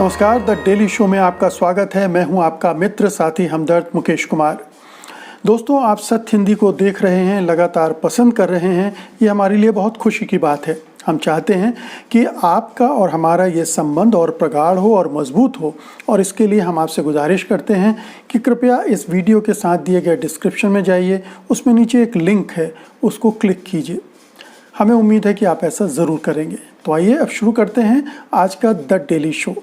नमस्कार, the daily show में आपका स्वागत है। मैं हूं आपका मित्र साथी हमदर्द मुकेश कुमार। दोस्तों, आप सत्य हिंदी को देख रहे हैं, लगातार पसंद कर रहे हैं, ये हमारे लिए बहुत खुशी की बात है। हम चाहते हैं कि आपका और हमारा ये संबंध और प्रगाढ़ हो और मजबूत हो, और इसके लिए हम आपसे गुजारिश करते हैं कि कृपया इस वीडियो के साथ दिए गए डिस्क्रिप्शन में जाइए, उसमें नीचे एक लिंक है, उसको क्लिक कीजिए। हमें उम्मीद है कि आप ऐसा ज़रूर करेंगे। तो आइए अब शुरू करते हैं आज का द डेली शो।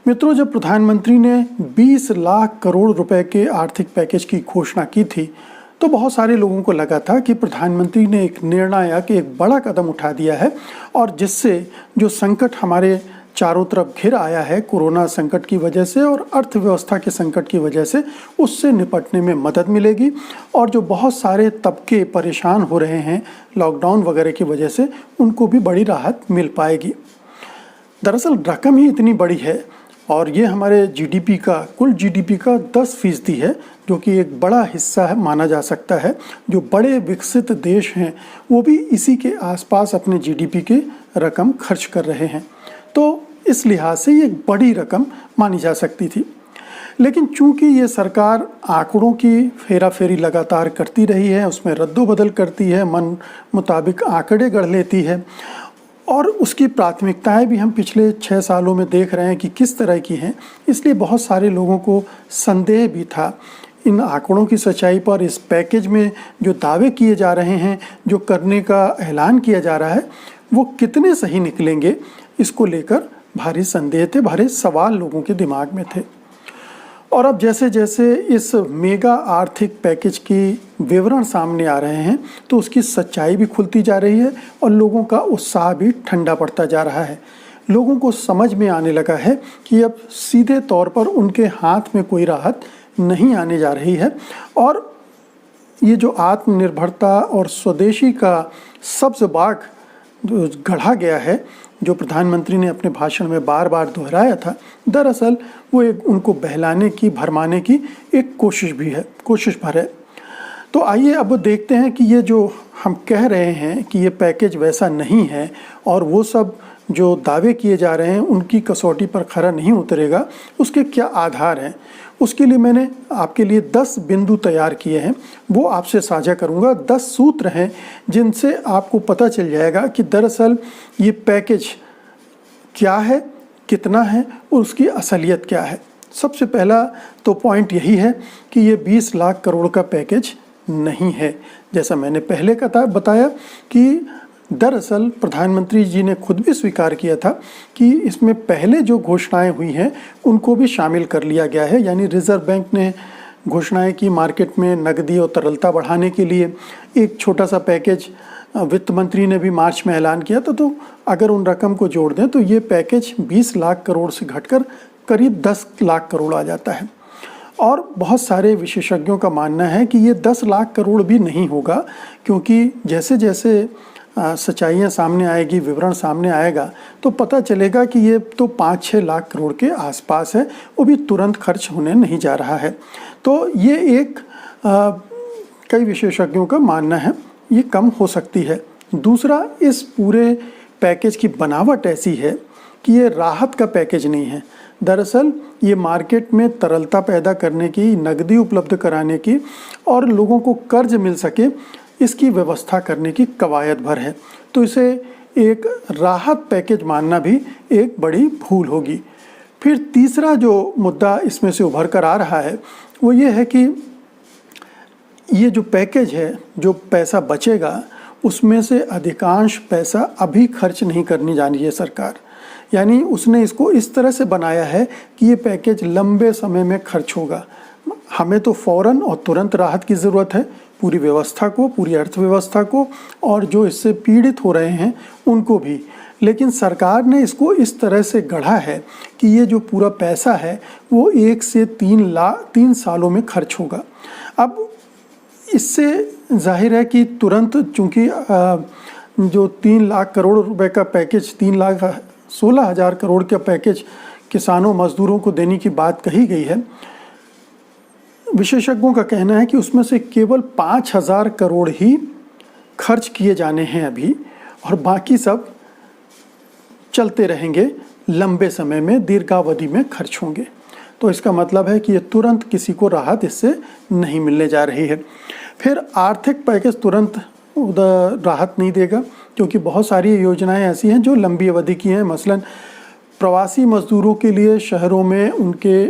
मित्रों, जब प्रधानमंत्री ने 20 लाख करोड़ रुपए के आर्थिक पैकेज की घोषणा की थी, तो बहुत सारे लोगों को लगा था कि प्रधानमंत्री ने एक निर्णायक, एक बड़ा कदम उठा दिया है, और जिससे जो संकट हमारे चारों तरफ घिर आया है कोरोना संकट की वजह से और अर्थव्यवस्था के संकट की वजह से, उससे निपटने में मदद मिलेगी। और जो बहुत सारे तबके परेशान हो रहे हैं लॉकडाउन वगैरह की वजह से, उनको भी बड़ी राहत मिल पाएगी। दरअसल रकम ही इतनी बड़ी है, और ये हमारे जीडीपी का, कुल जीडीपी का 10% है, जो कि एक बड़ा हिस्सा है माना जा सकता है। जो बड़े विकसित देश हैं वो भी इसी के आसपास अपने जीडीपी के रकम खर्च कर रहे हैं। तो इस लिहाज से ये एक बड़ी रकम मानी जा सकती थी। लेकिन चूंकि ये सरकार आंकड़ों की फेराफेरी लगातार करती रही है, उसमें रद्दोबदल करती है, मन मुताबिक आंकड़े गढ़ लेती है, और उसकी प्राथमिकताएं भी हम पिछले 6 सालों में देख रहे हैं कि किस तरह की हैं, इसलिए बहुत सारे लोगों को संदेह भी था इन आंकड़ों की सच्चाई पर। इस पैकेज में जो दावे किए जा रहे हैं, जो करने का ऐलान किया जा रहा है, वो कितने सही निकलेंगे, इसको लेकर भारी संदेह थे, भारी सवाल लोगों के दिमाग में थे। और अब जैसे जैसे इस मेगा आर्थिक पैकेज की विवरण सामने आ रहे हैं, तो उसकी सच्चाई भी खुलती जा रही है और लोगों का उत्साह भी ठंडा पड़ता जा रहा है। लोगों को समझ में आने लगा है कि अब सीधे तौर पर उनके हाथ में कोई राहत नहीं आने जा रही है, और ये जो आत्मनिर्भरता और स्वदेशी का सब्ज बाग जो गढ़ा गया है, जो प्रधानमंत्री ने अपने भाषण में बार बार दोहराया था, दरअसल वो एक उनको बहलाने की, भरमाने की एक कोशिश भी है, कोशिश भर है। तो आइए अब देखते हैं कि ये जो हम कह रहे हैं कि ये पैकेज वैसा नहीं है, और वो सब जो दावे किए जा रहे हैं उनकी कसौटी पर खरा नहीं उतरेगा, उसके क्या आधार हैं। उसके लिए मैंने आपके लिए 10 बिंदु तैयार किए हैं, वो आपसे साझा करूंगा। 10 सूत्र हैं जिनसे आपको पता चल जाएगा कि दरअसल ये पैकेज क्या है, कितना है और उसकी असलियत क्या है। सबसे पहला तो पॉइंट यही है कि ये 20 लाख करोड़ का पैकेज नहीं है। जैसा मैंने पहले बताया कि दरअसल प्रधानमंत्री जी ने खुद भी स्वीकार किया था कि इसमें पहले जो घोषणाएं हुई हैं उनको भी शामिल कर लिया गया है। यानी रिजर्व बैंक ने घोषणाएं की मार्केट में नकदी और तरलता बढ़ाने के लिए। एक छोटा सा पैकेज वित्त मंत्री ने भी मार्च में ऐलान किया था। तो अगर उन रकम को जोड़ दें तो ये पैकेज 20 लाख करोड़ से घटकर करीब 10 लाख करोड़ आ जाता है। और बहुत सारे विशेषज्ञों का मानना है कि ये 10 लाख करोड़ भी नहीं होगा, क्योंकि जैसे जैसे सच्चाइयाँ सामने आएगी, विवरण सामने आएगा, तो पता चलेगा कि ये तो 5-6 लाख करोड़ के आसपास है, वो भी तुरंत खर्च होने नहीं जा रहा है। तो ये एक कई विशेषज्ञों का मानना है, ये कम हो सकती है। दूसरा, इस पूरे पैकेज की बनावट ऐसी है कि ये राहत का पैकेज नहीं है। दरअसल ये मार्केट में तरलता पैदा करने की, नकदी उपलब्ध कराने की और लोगों को कर्ज मिल सके, इसकी व्यवस्था करने की कवायद भर है। तो इसे एक राहत पैकेज मानना भी एक बड़ी भूल होगी। फिर तीसरा जो मुद्दा इसमें से उभर कर आ रहा है वो ये है कि ये जो पैकेज है, जो पैसा बचेगा, उसमें से अधिकांश पैसा अभी खर्च नहीं करनी जानी है सरकार। यानी उसने इसको इस तरह से बनाया है कि ये पैकेज लंबे समय में खर्च होगा। हमें तो फौरन और तुरंत राहत की ज़रूरत है, पूरी व्यवस्था को, पूरी अर्थव्यवस्था को, और जो इससे पीड़ित हो रहे हैं उनको भी। लेकिन सरकार ने इसको इस तरह से गढ़ा है कि ये जो पूरा पैसा है वो 1 से 3 सालों में खर्च होगा। अब इससे जाहिर है कि तुरंत, चूँकि जो 3 लाख करोड़ रुपए का पैकेज, 3,16,000 करोड़ का पैकेज किसानों मजदूरों को देने की बात कही गई है, विशेषज्ञों का कहना है कि उसमें से केवल 5,000 करोड़ ही खर्च किए जाने हैं अभी, और बाकी सब चलते रहेंगे लंबे समय में, दीर्घावधि में खर्च होंगे। तो इसका मतलब है कि ये तुरंत किसी को राहत इससे नहीं मिलने जा रही है। फिर आर्थिक पैकेज तुरंत राहत नहीं देगा, क्योंकि बहुत सारी योजनाएं ऐसी हैं जो लंबी अवधि की हैं। मसलन प्रवासी मजदूरों के लिए शहरों में उनके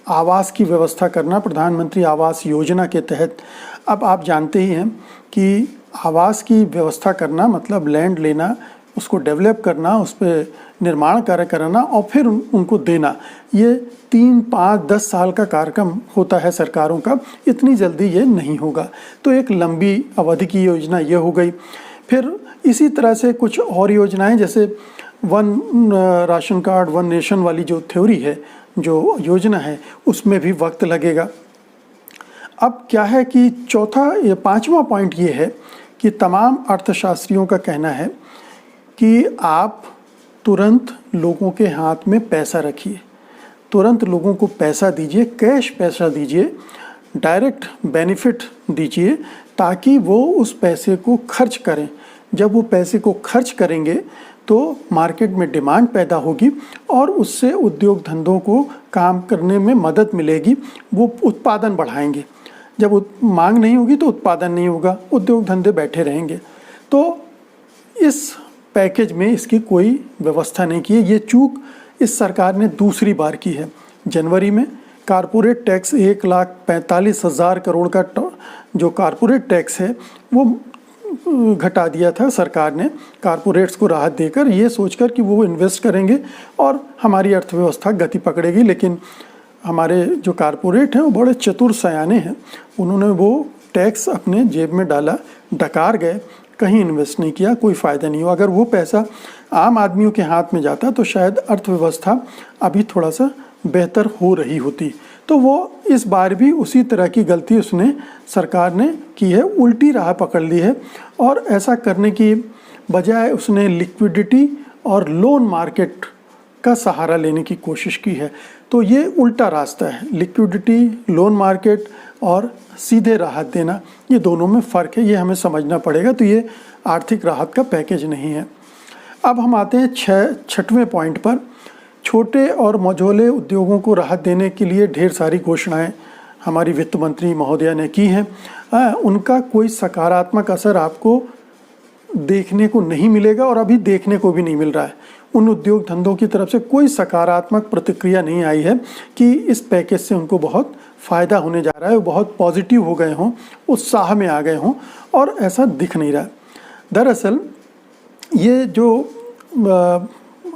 आवास की व्यवस्था करना, प्रधानमंत्री आवास योजना के तहत। अब आप जानते ही हैं कि आवास की व्यवस्था करना मतलब लैंड लेना, उसको डेवलप करना, उस पर निर्माण कार्य कराना और फिर उनको देना, ये 3, 5, 10 साल का कार्यक्रम होता है सरकारों का। इतनी जल्दी ये नहीं होगा। तो एक लंबी अवधि की योजना ये हो गई। फिर इसी तरह से कुछ और योजनाएं, जैसे one ration card, one nation वाली जो थ्योरी है, जो योजना है, उसमें भी वक्त लगेगा। अब क्या है कि पांचवा पॉइंट ये है कि तमाम अर्थशास्त्रियों का कहना है कि आप तुरंत लोगों के हाथ में पैसा रखिए, तुरंत लोगों को पैसा दीजिए, कैश पैसा दीजिए, डायरेक्ट बेनिफिट दीजिए, ताकि वो उस पैसे को खर्च करें। जब वो पैसे को खर्च करेंगे तो मार्केट में डिमांड पैदा होगी और उससे उद्योग धंधों को काम करने में मदद मिलेगी, वो उत्पादन बढ़ाएंगे। जब मांग नहीं होगी तो उत्पादन नहीं होगा, उद्योग धंधे बैठे रहेंगे। तो इस पैकेज में इसकी कोई व्यवस्था नहीं की है। ये चूक इस सरकार ने दूसरी बार की है। जनवरी में कारपोरेट टैक्स 1,45,000 करोड़ का जो कारपोरेट टैक्स है वो घटा दिया था सरकार ने, कारपोरेट्स को राहत देकर, ये सोचकर कि वो इन्वेस्ट करेंगे और हमारी अर्थव्यवस्था गति पकड़ेगी। लेकिन हमारे जो कारपोरेट हैं वो बड़े चतुर सयाने हैं, उन्होंने वो टैक्स अपने जेब में डाला, डकार गए, कहीं इन्वेस्ट नहीं किया, कोई फ़ायदा नहीं हुआ। अगर वो पैसा आम आदमियों के हाथ में जाता तो शायद अर्थव्यवस्था अभी थोड़ा सा बेहतर हो रही होती। तो वो इस बार भी उसी तरह की गलती सरकार ने की है, उल्टी राह पकड़ ली है। और ऐसा करने की बजाय उसने लिक्विडिटी और लोन मार्केट का सहारा लेने की कोशिश की है। तो ये उल्टा रास्ता है। लिक्विडिटी, लोन मार्केट और सीधे राहत देना, ये दोनों में फ़र्क है, ये हमें समझना पड़ेगा। तो ये आर्थिक राहत का पैकेज नहीं है। अब हम आते हैं छठवें पॉइंट पर। छोटे और मझोले उद्योगों को राहत देने के लिए ढेर सारी घोषणाएं हमारी वित्त मंत्री महोदया ने की हैं। उनका कोई सकारात्मक असर आपको देखने को नहीं मिलेगा और अभी देखने को भी नहीं मिल रहा है। उन उद्योग धंधों की तरफ से कोई सकारात्मक प्रतिक्रिया नहीं आई है कि इस पैकेज से उनको बहुत फ़ायदा होने जा रहा है, वो बहुत पॉजिटिव हो गए हों, उत्साह में आ गए हों, और ऐसा दिख नहीं रहा। दरअसल ये जो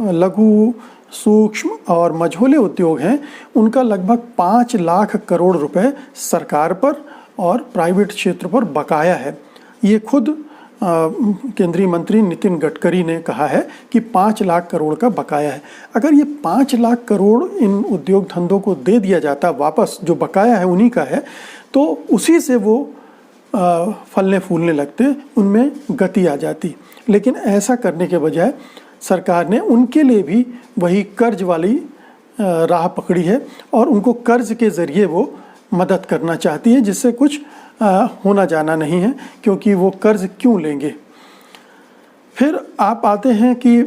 लघु, सूक्ष्म और मझोले उद्योग हैं, उनका लगभग 5 लाख करोड़ रुपए सरकार पर और प्राइवेट क्षेत्र पर बकाया है। ये खुद केंद्रीय मंत्री नितिन गडकरी ने कहा है कि 5 लाख करोड़ का बकाया है। अगर ये 5 लाख करोड़ इन उद्योग धंधों को दे दिया जाता वापस, जो बकाया है उन्हीं का है, तो उसी से वो फलने फूलने लगते, उनमें गति आ जाती। लेकिन ऐसा करने के बजाय सरकार ने उनके लिए भी वही कर्ज वाली राह पकड़ी है और उनको कर्ज के ज़रिए वो मदद करना चाहती है, जिससे कुछ होना जाना नहीं है, क्योंकि वो कर्ज क्यों लेंगे। फिर आप आते हैं कि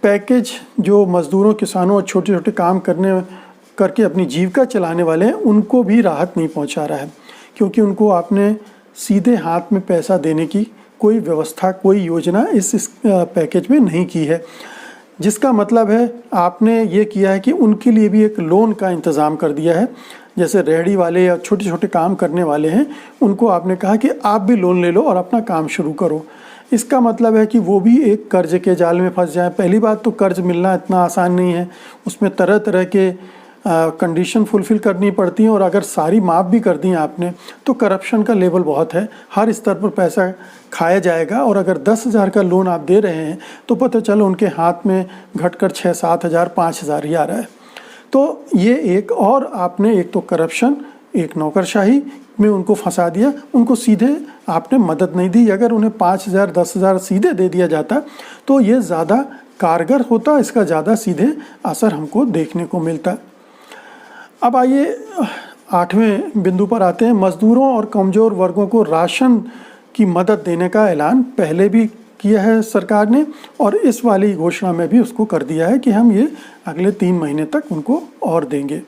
पैकेज जो मज़दूरों, किसानों और छोटे छोटे काम करके अपनी जीविका चलाने वाले हैं, उनको भी राहत नहीं पहुंचा रहा है, क्योंकि उनको आपने सीधे हाथ में पैसा देने की कोई व्यवस्था, कोई योजना इस पैकेज में नहीं की है। जिसका मतलब है आपने ये किया है कि उनके लिए भी एक लोन का इंतज़ाम कर दिया है। जैसे रेहड़ी वाले या छोटे छोटे काम करने वाले हैं, उनको आपने कहा कि आप भी लोन ले लो और अपना काम शुरू करो। इसका मतलब है कि वो भी एक कर्ज के जाल में फंस जाए। पहली बात तो कर्ज मिलना इतना आसान नहीं है, उसमें तरह तरह के कंडीशन फुलफ़िल करनी पड़ती हैं, और अगर सारी माफ़ भी कर दी आपने तो करप्शन का लेवल बहुत है, हर स्तर पर पैसा खाया जाएगा। और अगर 10,000 का लोन आप दे रहे हैं तो पता चलो उनके हाथ में घटकर 6-7 हज़ार, 5 हज़ार ही आ रहा है। तो ये एक, और आपने एक तो करप्शन, एक नौकरशाही में उनको फंसा दिया, उनको सीधे आपने मदद नहीं दी। अगर उन्हें 5,000, 10,000 सीधे दे दिया जाता तो ये ज़्यादा कारगर होता, इसका ज़्यादा सीधे असर हमको देखने को मिलता। अब आइए 8वें बिंदु पर आते हैं। मज़दूरों और कमज़ोर वर्गों को राशन की मदद देने का ऐलान पहले भी किया है सरकार ने, और इस वाली घोषणा में भी उसको कर दिया है कि हम ये अगले 3 महीने तक उनको और देंगे।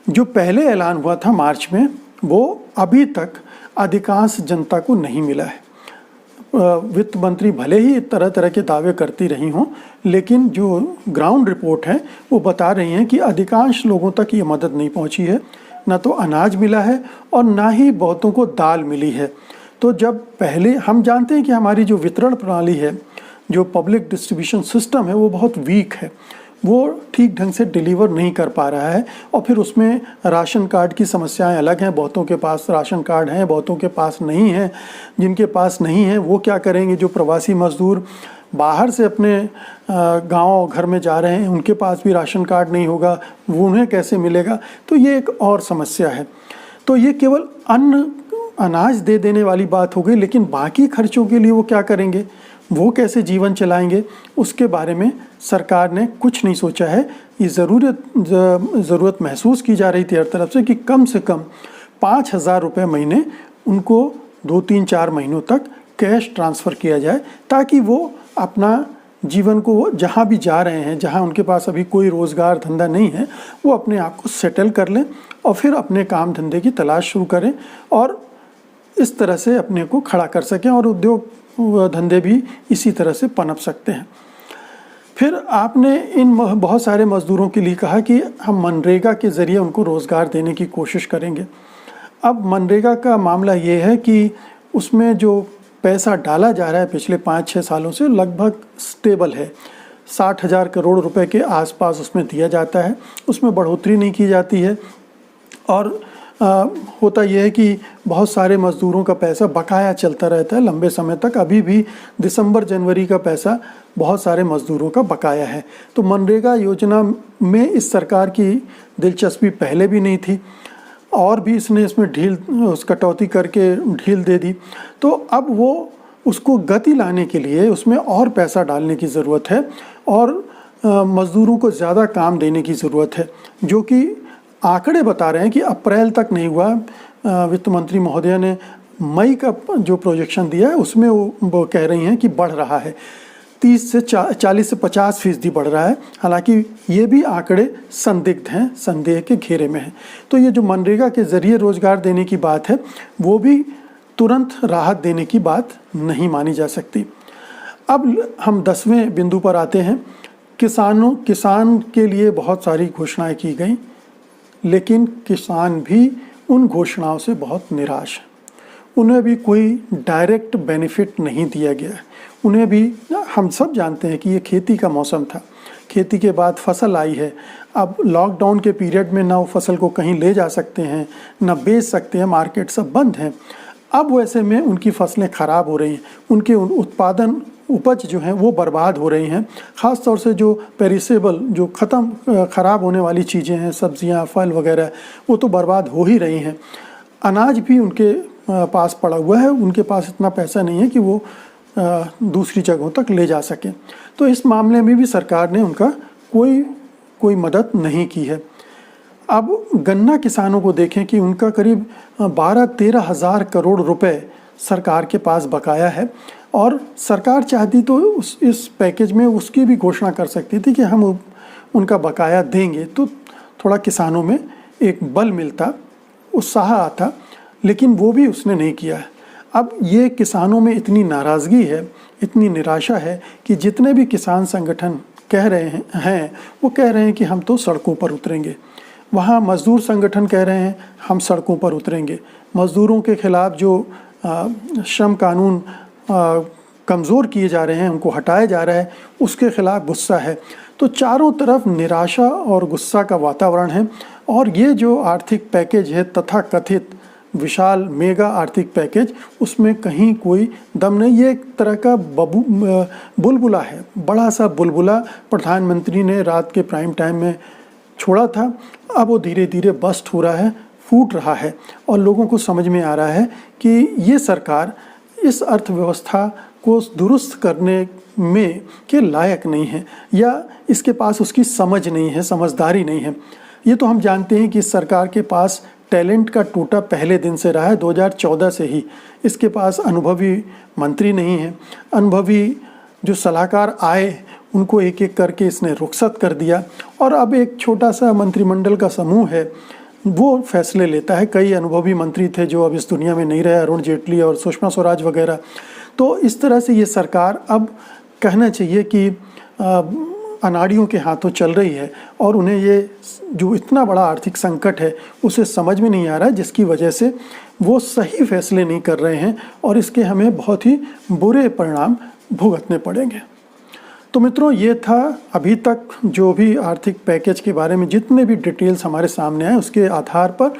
जो पहले ऐलान हुआ था मार्च में, वो अभी तक अधिकांश जनता को नहीं मिला है। वित्त मंत्री भले ही तरह तरह के दावे करती रही हों, लेकिन जो ग्राउंड रिपोर्ट है वो बता रही हैं कि अधिकांश लोगों तक ये मदद नहीं पहुंची है। ना तो अनाज मिला है और ना ही बहुतों को दाल मिली है। तो जब पहले हम जानते हैं कि हमारी जो वितरण प्रणाली है, जो पब्लिक डिस्ट्रीब्यूशन सिस्टम है, वो बहुत वीक है, वो ठीक ढंग से डिलीवर नहीं कर पा रहा है। और फिर उसमें राशन कार्ड की समस्याएं अलग हैं। बहुतों के पास राशन कार्ड हैं, बहुतों के पास नहीं है। जिनके पास नहीं है वो क्या करेंगे? जो प्रवासी मजदूर बाहर से अपने गांव घर में जा रहे हैं, उनके पास भी राशन कार्ड नहीं होगा, वो उन्हें कैसे मिलेगा? तो ये एक और समस्या है। तो ये केवल अनाज दे देने वाली बात हो गई, लेकिन बाकी खर्चों के लिए वो क्या करेंगे? वो कैसे जीवन चलाएंगे? उसके बारे में सरकार ने कुछ नहीं सोचा है। ये ज़रूरत महसूस की जा रही थी हर तरफ से कि कम 5,000 रुपये महीने उनको 2-3-4 महीनों तक कैश ट्रांसफ़र किया जाए, ताकि वो अपना जीवन को, वो जहाँ भी जा रहे हैं, जहाँ उनके पास अभी कोई रोज़गार धंधा नहीं है, वो अपने आप को सेटल कर लें और फिर अपने काम धंधे की तलाश शुरू करें और इस तरह से अपने को खड़ा कर सकें, और उद्योग धंधे भी इसी तरह से पनप सकते हैं। फिर आपने इन बहुत सारे मज़दूरों के लिए कहा कि हम मनरेगा के ज़रिए उनको रोज़गार देने की कोशिश करेंगे। अब मनरेगा का मामला ये है कि उसमें जो पैसा डाला जा रहा है पिछले 5-6 सालों से लगभग स्टेबल है। 60,000 करोड़ रुपए के आसपास उसमें दिया जाता है, उसमें बढ़ोतरी नहीं की जाती है। और होता यह है कि बहुत सारे मज़दूरों का पैसा बकाया चलता रहता है लंबे समय तक। अभी भी दिसंबर जनवरी का पैसा बहुत सारे मज़दूरों का बकाया है। तो मनरेगा योजना में इस सरकार की दिलचस्पी पहले भी नहीं थी, और भी इसने इसमें कटौती करके ढील दे दी। तो अब वो उसको गति लाने के लिए उसमें और पैसा डालने की ज़रूरत है, और मज़दूरों को ज़्यादा काम देने की ज़रूरत है, जो कि आंकड़े बता रहे हैं कि अप्रैल तक नहीं हुआ। वित्त मंत्री महोदय ने मई का जो प्रोजेक्शन दिया है उसमें वो कह रही हैं कि बढ़ रहा है, 30 से 40 से 50% बढ़ रहा है। हालांकि ये भी आंकड़े संदिग्ध हैं, संदेह के घेरे में हैं। तो ये जो मनरेगा के ज़रिए रोज़गार देने की बात है, वो भी तुरंत राहत देने की बात नहीं मानी जा सकती। अब हम 10वें बिंदु पर आते हैं। किसान के लिए बहुत सारी घोषणाएं की गई, लेकिन किसान भी उन घोषणाओं से बहुत निराश हैं। उन्हें भी कोई डायरेक्ट बेनिफिट नहीं दिया गया है। उन्हें भी, हम सब जानते हैं कि ये खेती का मौसम था, खेती के बाद फसल आई है। अब लॉकडाउन के पीरियड में ना वो फसल को कहीं ले जा सकते हैं, ना बेच सकते हैं, मार्केट सब बंद हैं। अब वैसे में उनकी फसलें ख़राब हो रही हैं, उनके उपज जो हैं वो बर्बाद हो रही हैं। ख़ास तौर से जो पेरिसेबल, जो ख़राब होने वाली चीज़ें हैं, सब्जियां, फल वगैरह, वो तो बर्बाद हो ही रही हैं। अनाज भी उनके पास पड़ा हुआ है, उनके पास इतना पैसा नहीं है कि वो दूसरी जगहों तक ले जा सकें। तो इस मामले में भी सरकार ने उनका कोई मदद नहीं की है। अब गन्ना किसानों को देखें कि उनका करीब 12-13 हज़ार करोड़ रुपए सरकार के पास बकाया है, और सरकार चाहती तो इस पैकेज में उसकी भी घोषणा कर सकती थी कि हम उनका बकाया देंगे, तो थोड़ा किसानों में एक बल मिलता, उत्साह आता, लेकिन वो भी उसने नहीं किया है। अब ये किसानों में इतनी नाराज़गी है, इतनी निराशा है कि जितने भी किसान संगठन कह रहे हैं वो कह रहे हैं कि हम तो सड़कों पर उतरेंगे। वहाँ मज़दूर संगठन कह रहे हैं हम सड़कों पर उतरेंगे। मज़दूरों के खिलाफ़ जो श्रम कानून कमज़ोर किए जा रहे हैं, उनको हटाया जा रहा है, उसके खिलाफ़ गुस्सा है। तो चारों तरफ निराशा और गुस्सा का वातावरण है। और ये जो आर्थिक पैकेज है, तथाकथित विशाल मेगा आर्थिक पैकेज, उसमें कहीं कोई दम नहीं। ये एक तरह का बुलबुला है, बड़ा सा बुलबुला प्रधानमंत्री ने रात के प्राइम टाइम में छोड़ा था। अब वो धीरे धीरे बस्ट हो रहा है, फूट रहा है, और लोगों को समझ में आ रहा है कि ये सरकार इस अर्थव्यवस्था को दुरुस्त करने में के लायक नहीं है, या इसके पास उसकी समझ नहीं है, समझदारी नहीं है। ये तो हम जानते हैं कि सरकार के पास टैलेंट का टूटा पहले दिन से रहा है, 2014 से ही। इसके पास अनुभवी मंत्री नहीं है। अनुभवी जो सलाहकार आए उनको एक एक करके इसने रुखसत कर दिया और अब एक छोटा सा मंत्रिमंडल का समूह है वो फैसले लेता है। कई अनुभवी मंत्री थे जो अब इस दुनिया में नहीं रहे, अरुण जेटली और सुषमा स्वराज वगैरह। तो इस तरह से ये सरकार अब कहना चाहिए कि अनाड़ियों के हाथों चल रही है और उन्हें ये जो इतना बड़ा आर्थिक संकट है उसे समझ में नहीं आ रहा है, जिसकी वजह से वो सही फैसले नहीं कर रहे हैं और इसके हमें बहुत ही बुरे परिणाम भुगतने पड़ेंगे। तो मित्रों, ये था अभी तक जो भी आर्थिक पैकेज के बारे में जितने भी डिटेल्स हमारे सामने आए उसके आधार पर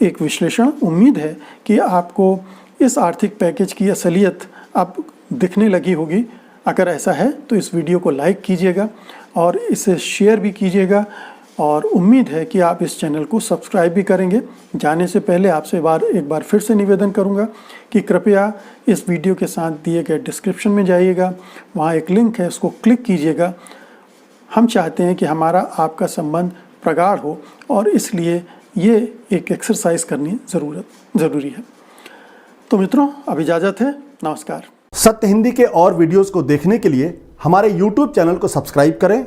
एक विश्लेषण। उम्मीद है कि आपको इस आर्थिक पैकेज की असलियत अब दिखने लगी होगी। अगर ऐसा है तो इस वीडियो को लाइक कीजिएगा और इसे शेयर भी कीजिएगा और उम्मीद है कि आप इस चैनल को सब्सक्राइब भी करेंगे। जाने से पहले आपसे एक बार फिर से निवेदन करूंगा कि कृपया इस वीडियो के साथ दिए गए डिस्क्रिप्शन में जाइएगा, वहाँ एक लिंक है, उसको क्लिक कीजिएगा। हम चाहते हैं कि हमारा आपका संबंध प्रगाढ़ हो और इसलिए ये एक एक्सरसाइज करनी ज़रूरी है। तो मित्रों, अब इजाज़त है। नमस्कार। सत्य हिंदी के और वीडियोस को देखने के लिए हमारे YouTube चैनल को सब्सक्राइब करें